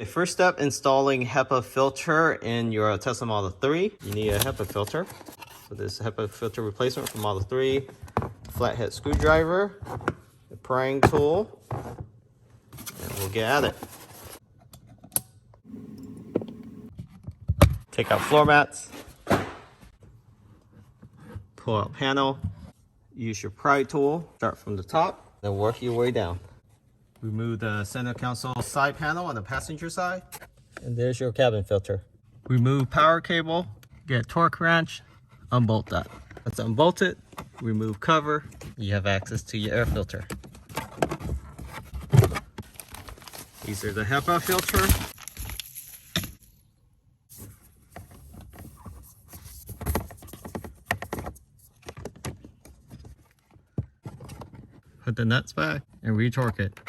First step, installing HEPA filter in your Tesla Model 3. You need a HEPA filter. So this HEPA filter replacement for Model 3, flathead screwdriver, a prying tool, and we'll get at it. Take out floor mats, pull out panel, use your pry tool, start from the top, then work your way down. Remove the center console side panel on the passenger side, and there's your cabin filter. Remove power cable, get a torque wrench, unbolt that. Let's unbolt it, remove cover, you have access to your air filter. These are the HEPA filter. Put the nuts back and retorque it.